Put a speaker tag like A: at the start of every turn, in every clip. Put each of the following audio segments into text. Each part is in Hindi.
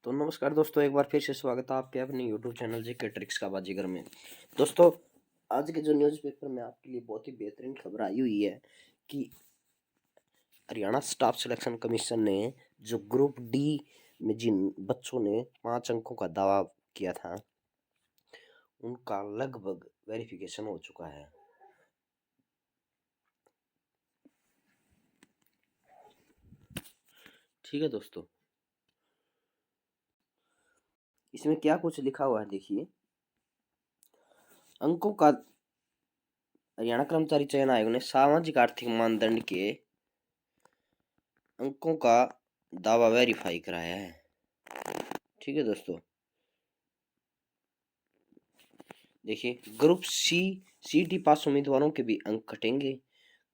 A: तो नमस्कार दोस्तों, एक बार फिर से स्वागत है आपके अपने यूट्यूब चैनल जी के ट्रिक्स का बाजीगर में। दोस्तों, आज के जो न्यूज़पेपर में आपके लिए बहुत ही बेहतरीन खबर आई हुई है कि हरियाणा स्टाफ सिलेक्शन कमीशन ने जो ग्रुप डी में जिन बच्चों ने 5 अंकों का दावा किया था, उनका लगभग वेरिफिकेशन हो चुका है। ठीक है दोस्तों, इसमें क्या कुछ लिखा हुआ है देखिए। अंकों का हरियाणा कर्मचारी चयन आयोग ने सामाजिक आर्थिक मानदंड के अंकों का दावा वेरीफाई कराया है। ठीक है दोस्तों, देखिए ग्रुप सी डी पास उम्मीदवारों के भी अंक कटेंगे।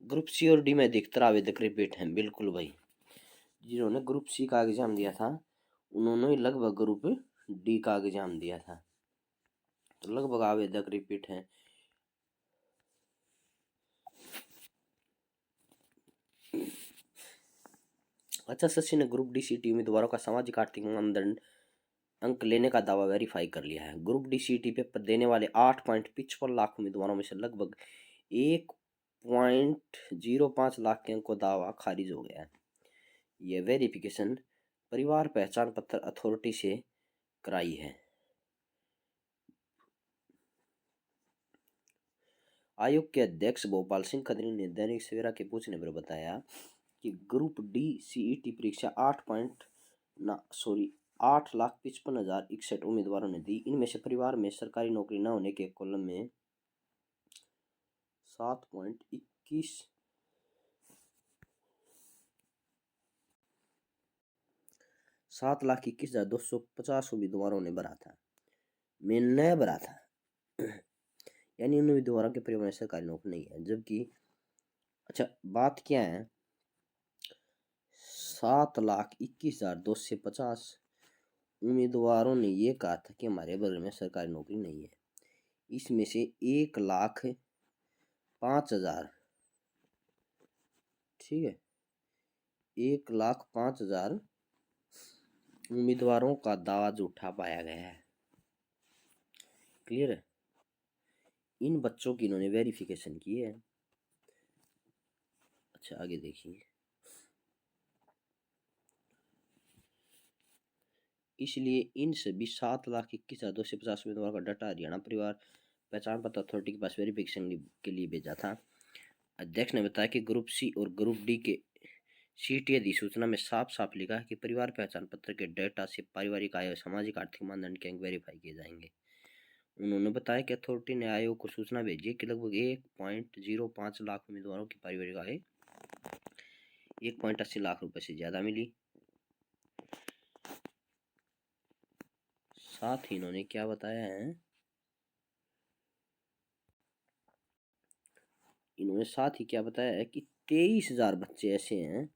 A: ग्रुप सी और डी में अधिकतर आवेदक रिपीट हैं। बिल्कुल भाई, जिन्होंने ग्रुप सी का एग्जाम दिया था उन्होंने लगभग ग्रुप डी का एग्जाम दिया था, तो लगभग आवेदक रिपीट हैं। अच्छा, सचिन ने ग्रुप डी सी टी उम्मीदवारों का सामाजिक आर्थिक मानदंड अंक लेने का दावा वेरीफाई कर लिया है। Group D C T paper देने वाले 8.55 लाख उम्मीदवारों में से लगभग 1.05 लाख के अंक को दावा खारिज हो गया है। यह वेरिफिकेशन परिवार पहचान पत्र अथॉरिटी से कराई है। आयोग के अध्यक्ष भोपाल सिंह खत्री ने दैनिक सवेरा के पूछने पर बताया कि ग्रुप डी सीईटी परीक्षा 8,55,61 उम्मीदवारों ने दी। इनमें से परिवार में सरकारी नौकरी न होने के कॉलम में 7.21 7,21,250 उम्मीदवारों ने भरा था। मैंने भरा था यानी उन उम्मीदवारों के परिवार में सरकारी नौकरी नहीं है। जबकि अच्छा, बात क्या है, 7,21,250 उम्मीदवारों ने ये कहा था कि हमारे बगल में सरकारी नौकरी नहीं है। इसमें से 1,05,000, ठीक है, 1,05,000 उम्मीदवारों का दावा झूठा पाया गया है। क्लियर है? इन बच्चों की इन्होंने वेरिफिकेशन की है। अच्छा, आगे देखिए। इसलिए इन सभी 7,21,250 उम्मीदवारों का डाटा हरियाणा परिवार पहचान पत्र अथॉरिटी के पास वेरिफिकेशन के लिए भेजा था। अध्यक्ष ने बताया कि ग्रुप सी और ग्रुप डी के सीटी अधिसूचना में साफ साफ लिखा है कि परिवार पहचान पत्र के डेटा से पारिवारिक आय और सामाजिक आर्थिक मानदंड के अंक वेरीफाई किए जाएंगे। उन्होंने बताया कि अथॉरिटी ने आयोग को सूचना भेजी कि लगभग 1.05 लाख उम्मीदवारों की पारिवारिक आय 1.80 लाख रुपए से ज्यादा मिली। साथ ही इन्होंने क्या बताया है, इन्होंने साथ ही क्या बताया है कि 23,000 बच्चे ऐसे हैं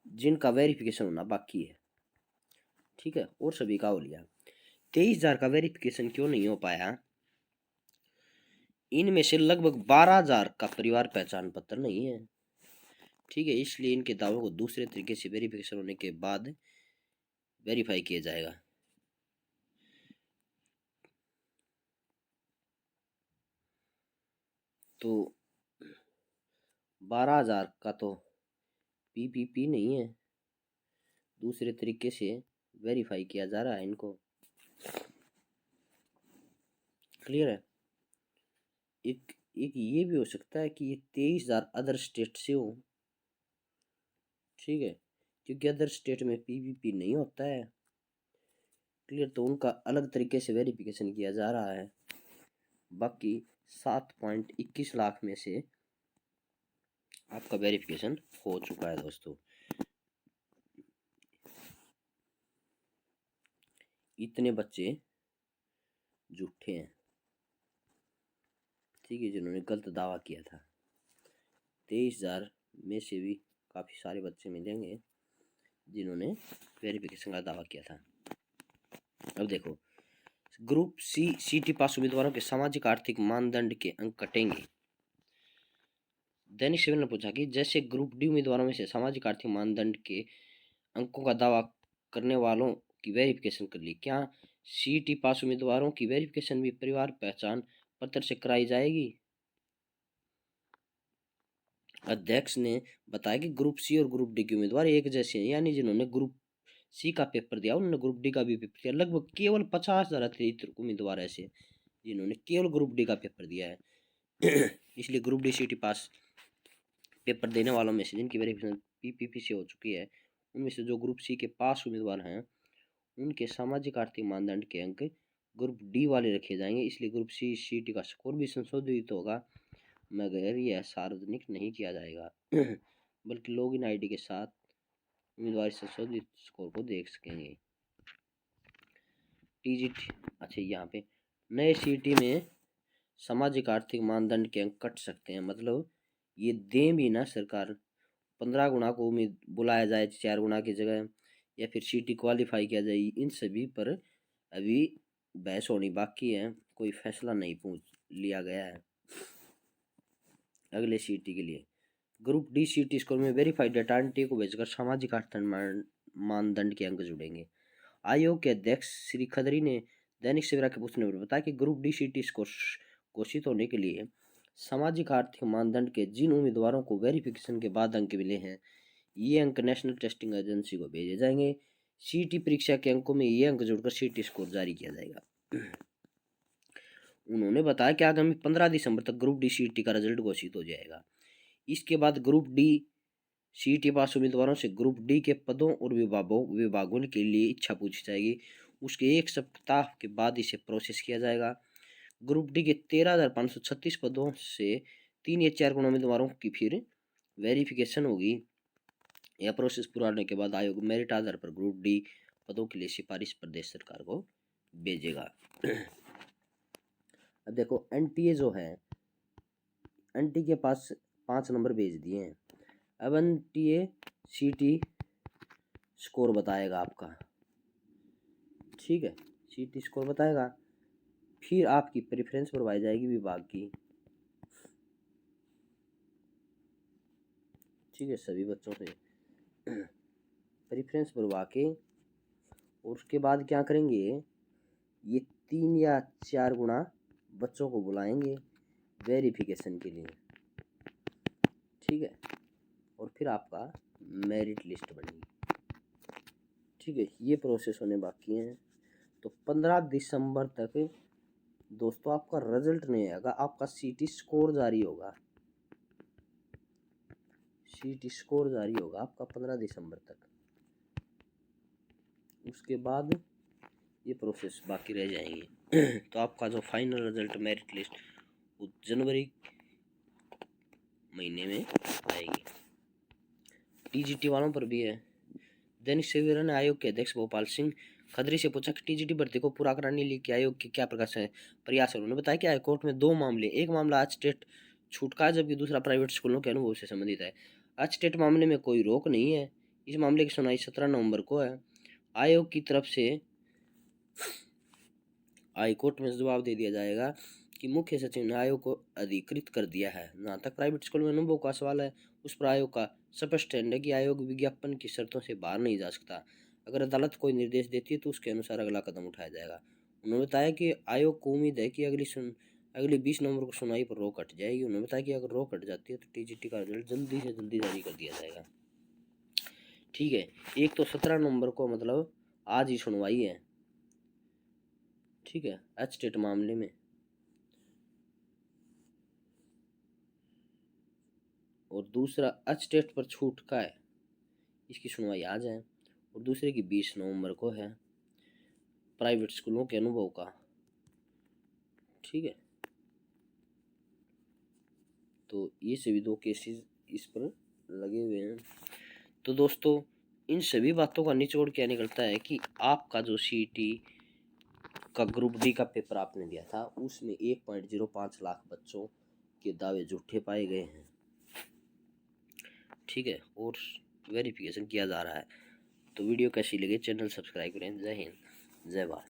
A: जिनका वेरिफिकेशन होना बाकी है। ठीक है, और सभी का हो लिया। 23,000 का वेरिफिकेशन क्यों नहीं हो पाया? इनमें से लगभग 12,000 का परिवार पहचान पत्र नहीं है। ठीक है, इसलिए इनके दावों को दूसरे तरीके से वेरिफिकेशन होने के बाद वेरीफाई किया जाएगा। तो 12,000 का तो पीपीपी नहीं है, दूसरे तरीके से वेरीफाई किया जा रहा है इनको। क्लियर है? एक एक ये भी हो सकता है कि ये 23,000 अदर स्टेट से हो। ठीक है, क्योंकि अदर स्टेट में पीपीपी नहीं होता है। क्लियर? तो उनका अलग तरीके से वेरिफिकेशन किया जा रहा है। बाकी 7.21 लाख में से आपका वेरिफिकेशन हो चुका है दोस्तों। इतने बच्चे झूठे हैं, ठीक है, जिन्होंने गलत दावा किया था। 23,000 में से भी काफ़ी सारे बच्चे मिलेंगे जिन्होंने वेरिफिकेशन का दावा किया था। अब देखो, ग्रुप सी टी पास उम्मीदवारों के सामाजिक आर्थिक मानदंड के अंक कटेंगे। दैनिक सवेरा ने पूछा कि जैसे ग्रुप डी उम्मीदवारों में से सामाजिक आर्थिक मानदंड के अंकों का दावा करने वालों की वेरिफिकेशन कर ली। क्या सीईटी पास उम्मीदवारों की वेरिफिकेशन भी परिवार पहचान पत्र से कराई जाएगी? अध्यक्ष ने बताया कि ग्रुप सी और ग्रुप डी के उम्मीदवार एक जैसे हैं, यानी जिन्होंने ग्रुप सी का पेपर दिया उन्होंने ग्रुप डी का भी पेपर दिया। लगभग केवल 50,000 अतिरिक्त उम्मीदवार ऐसे हैं जिन्होंने केवल ग्रुप डी का पेपर दिया है। इसलिए ग्रुप डी सीटी पास पेपर देने वालों में से जिनकी वेरिफिकेशन पीपीपी से हो चुकी है, उनमें से जो ग्रुप सी के पास उम्मीदवार हैं उनके सामाजिक आर्थिक मानदंड के अंक ग्रुप डी वाले रखे जाएंगे। इसलिए ग्रुप सी सीटी का स्कोर भी संशोधित होगा, मगर यह सार्वजनिक नहीं किया जाएगा बल्कि लॉगिन आईडी के साथ उम्मीदवार संशोधित स्कोर को देख सकेंगे। टीजीटी, अच्छा यहाँ पे नए सीटी में सामाजिक आर्थिक मानदंड के अंक कट सकते हैं, मतलब ये दें भी ना सरकार, 15 गुना को उम्मीद बुलाया जाए 4 गुना की जगह, या फिर सीटी क्वालिफाई किया जाए, इन सभी पर अभी बहस होनी बाकी है, कोई फैसला नहीं पहुंच लिया गया है अगले सीटी के लिए। ग्रुप डी सीटी स्कोर में वेरीफाइड डाटा एंट्री को भेजकर सामाजिक आर्थिक मानदंड के अंक जुड़ेंगे। आयोग के अध्यक्ष श्री खदरी ने दैनिक सवेरा के पूछने पर बताया कि ग्रुप डी सीटी स्कोर घोषित होने के लिए सामाजिक आर्थिक मानदंड के जिन उम्मीदवारों को वेरिफिकेशन के बाद अंक मिले हैं, ये अंक नेशनल टेस्टिंग एजेंसी को भेजे जाएंगे। सीटी परीक्षा के अंकों में ये अंक जुड़कर सीटी स्कोर जारी किया जाएगा। उन्होंने बताया कि आगामी 15 दिसंबर तक ग्रुप डी सीटी का रिजल्ट घोषित हो जाएगा। इसके बाद ग्रुप डी सीटी पास उम्मीदवारों से ग्रुप डी के पदों और विभागों के लिए इच्छा पूछी जाएगी। उसके 1 सप्ताह के बाद इसे प्रोसेस किया जाएगा। ग्रुप डी के 13,536 पदों से 3 या 4 गुना उम्मीदवारों की फिर वेरिफिकेशन होगी। यह प्रोसेस पूरा होने के बाद आयोग मेरिट आधार पर ग्रुप डी पदों के लिए सिफारिश प्रदेश सरकार को भेजेगा। अब देखो एनटीए जो है, एनटी के पास 5 नंबर भेज दिए हैं। अब एनटीए सीटी स्कोर बताएगा आपका, ठीक है, सीटी स्कोर बताएगा, फिर आपकी प्रेफरेंस करवाई जाएगी विभाग की, ठीक है, सभी बच्चों से प्रेफरेंस भरवा के, और उसके बाद क्या करेंगे, ये 3 या 4 गुना बच्चों को बुलाएंगे वेरिफिकेशन के लिए, ठीक है, और फिर आपका मेरिट लिस्ट बनेगी, ठीक है। ये प्रोसेस होने बाकी हैं। तो 15 दिसंबर तक दोस्तों आपका रिजल्ट नहीं आएगा, आपका सीटी स्कोर जारी होगा, सीटी स्कोर जारी होगा आपका 15 दिसंबर तक। उसके बाद ये प्रोसेस बाकी रह जाएंगी। तो आपका जो फाइनल रिजल्ट मेरिट लिस्ट वो जनवरी महीने में आएगी। टीजीटी वालों पर भी है। दैनिक सवेरा ने आयोग के अध्यक्ष भोपाल सिंह खदरी से पूछा कि टीजीटी भर्ती को पूरा कराने के लिए आयोग के क्या प्रयास है। उन्होंने बताया कि हाईकोर्ट में 2 मामले, एक मामला आज स्टेट छूट का है जबकि दूसरा प्राइवेट स्कूलों के अनुभव से संबंधित है। आज स्टेट मामले में कोई रोक नहीं है। इस मामले की सुनवाई 17 नवंबर को है। आयोग की तरफ से हाईकोर्ट में जवाब दे दिया जाएगा कि मुख्य सचिव ने आयोग को अधिकृत कर दिया है। जहाँ तक प्राइवेट स्कूल में अनुभव का सवाल है, उस पर आयोग का स्पष्ट स्टैंड है कि आयोग विज्ञापन की शर्तों से बाहर नहीं जा सकता। अगर अदालत कोई निर्देश देती है तो उसके अनुसार अगला कदम उठाया जाएगा। उन्होंने बताया कि आयोग को उम्मीद है कि अगली 20 नवंबर को सुनवाई पर रोक हट जाएगी। उन्होंने बताया कि अगर रोक हट जाती है तो टीजीटी का रिजल्ट जल्दी से जल्दी जारी कर दिया जाएगा, ठीक है। एक तो 17 नवंबर को मतलब आज ही सुनवाई है, ठीक है, एच स्टेट मामले में, और दूसरा एच स्टेट पर छूट का है, इसकी सुनवाई आज है, और दूसरे की 20 नवंबर को है प्राइवेट स्कूलों के अनुभव का, ठीक है। तो ये सभी 2 केसेस इस पर लगे हुए हैं। तो दोस्तों इन सभी बातों का निचोड़ क्या निकलता है कि आपका जो सीटी का ग्रुप डी का पेपर आपने दिया था उसमें 1.05 लाख बच्चों के दावे झूठे पाए गए हैं, ठीक है, और वेरिफिकेशन किया जा रहा है। तो वीडियो कैसी लगी, चैनल सब्सक्राइब करें। जय हिंद, जय भारत।